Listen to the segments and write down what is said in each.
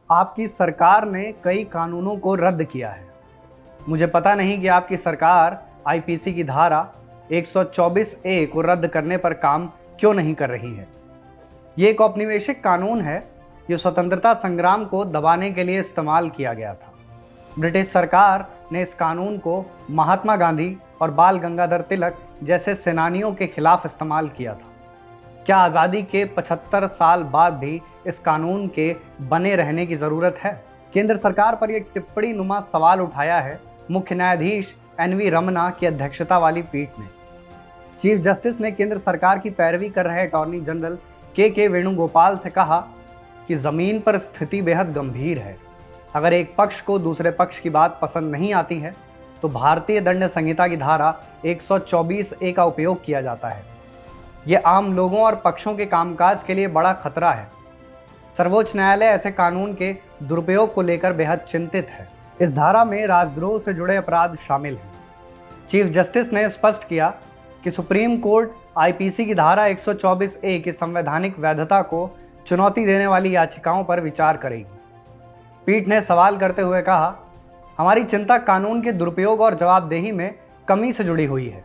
आपकी सरकार ने कई कानूनों को रद्द किया है। मुझे पता नहीं कि आपकी सरकार आईपीसी की धारा 124 ए को रद्द करने पर काम क्यों नहीं कर रही है। ये एक औपनिवेशिक कानून है जो स्वतंत्रता संग्राम को दबाने के लिए इस्तेमाल किया गया था। ब्रिटिश सरकार ने इस कानून को महात्मा गांधी और बाल गंगाधर तिलक जैसे सेनानियों के खिलाफ इस्तेमाल किया था। क्या आज़ादी के 75 साल बाद भी इस कानून के बने रहने की ज़रूरत है? केंद्र सरकार पर यह टिप्पणी नुमा सवाल उठाया है मुख्य न्यायाधीश एनवी रमना की अध्यक्षता वाली पीठ ने। चीफ जस्टिस ने केंद्र सरकार की पैरवी कर रहे अटॉर्नी जनरल के वेणुगोपाल से कहा कि ज़मीन पर स्थिति बेहद गंभीर है। अगर एक पक्ष को दूसरे पक्ष की बात पसंद नहीं आती है तो भारतीय दंड संहिता की धारा 124 ए का उपयोग किया जाता है। ये आम लोगों और पक्षों के कामकाज के लिए बड़ा खतरा है। सर्वोच्च न्यायालय ऐसे कानून के दुरुपयोग को लेकर बेहद चिंतित है। इस धारा में राजद्रोह से जुड़े अपराध शामिल हैं। चीफ जस्टिस ने स्पष्ट किया कि सुप्रीम कोर्ट आईपीसी की धारा 124 ए की संवैधानिक वैधता को चुनौती देने वाली याचिकाओं पर विचार करेगी। पीठ ने सवाल करते हुए कहा, हमारी चिंता कानून के दुरुपयोग और जवाबदेही में कमी से जुड़ी हुई है।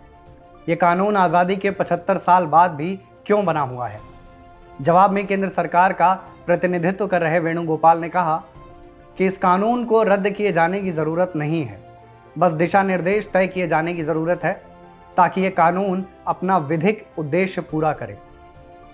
ये कानून आज़ादी के 75 साल बाद भी क्यों बना हुआ है? जवाब में केंद्र सरकार का प्रतिनिधित्व कर रहे वेणुगोपाल ने कहा कि इस कानून को रद्द किए जाने की ज़रूरत नहीं है, बस दिशा निर्देश तय किए जाने की ज़रूरत है ताकि ये कानून अपना विधिक उद्देश्य पूरा करे।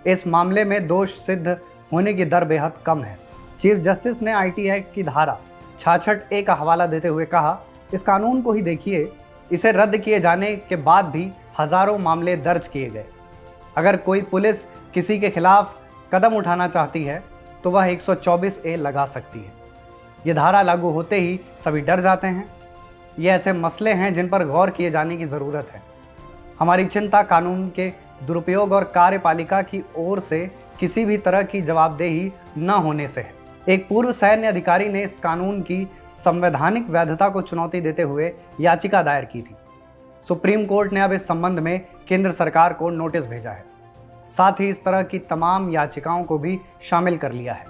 इस मामले में दोष सिद्ध होने की दर बेहद कम है। चीफ जस्टिस ने आईटी एक्ट की धारा 66 ए का हवाला देते हुए कहा, इस कानून को ही देखिए, इसे रद्द किए जाने के बाद भी हजारों मामले दर्ज किए गए। अगर कोई पुलिस किसी के खिलाफ कदम उठाना चाहती है तो वह 124 ए लगा सकती है। ये धारा लागू होते ही सभी डर जाते हैं। ये ऐसे मसले हैं जिन पर गौर किए जाने की ज़रूरत है। हमारी चिंता कानून के दुरुपयोग और कार्यपालिका की ओर से किसी भी तरह की जवाबदेही न होने से है। एक पूर्व सैन्य अधिकारी ने इस कानून की संवैधानिक वैधता को चुनौती देते हुए याचिका दायर की थी। सुप्रीम कोर्ट ने अब इस संबंध में केंद्र सरकार को नोटिस भेजा है। साथ ही इस तरह की तमाम याचिकाओं को भी शामिल कर लिया है।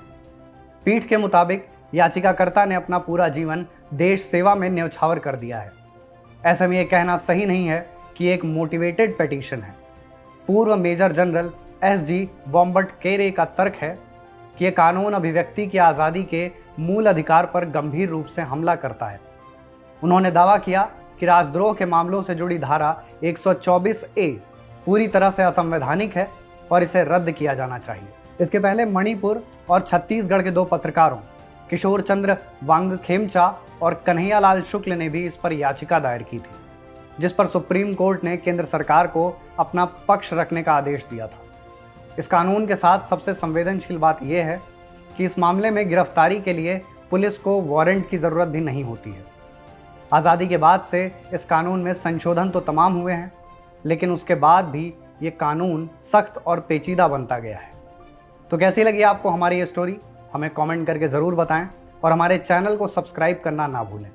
पीठ के मुताबिक याचिकाकर्ता ने अपना पूरा जीवन देश सेवा में न्यौछावर कर दिया है। ऐसे में यह कहना सही नहीं है कि एक मोटिवेटेड पिटीशन है। पूर्व मेजर जनरल एसजी वॉम्बर्ट केरे का तर्क है कि यह कानून अभिव्यक्ति की आज़ादी के मूल अधिकार पर गंभीर रूप से हमला करता है। उन्होंने दावा किया कि राजद्रोह के मामलों से जुड़ी धारा 124 ए पूरी तरह से असंवैधानिक है और इसे रद्द किया जाना चाहिए। इसके पहले मणिपुर और छत्तीसगढ़ के दो पत्रकारों किशोर चंद्र वांगखेमचा और कन्हैयालाल शुक्ल ने भी इस पर याचिका दायर की थी, जिस पर सुप्रीम कोर्ट ने केंद्र सरकार को अपना पक्ष रखने का आदेश दिया था। इस कानून के साथ सबसे संवेदनशील बात यह है कि इस मामले में गिरफ्तारी के लिए पुलिस को वारंट की ज़रूरत भी नहीं होती है। आज़ादी के बाद से इस कानून में संशोधन तो तमाम हुए हैं, लेकिन उसके बाद भी ये कानून सख्त और पेचीदा बनता गया है। तो कैसी लगी आपको हमारी ये स्टोरी? हमें कमेंट करके ज़रूर बताएं और हमारे चैनल को सब्सक्राइब करना ना भूलें।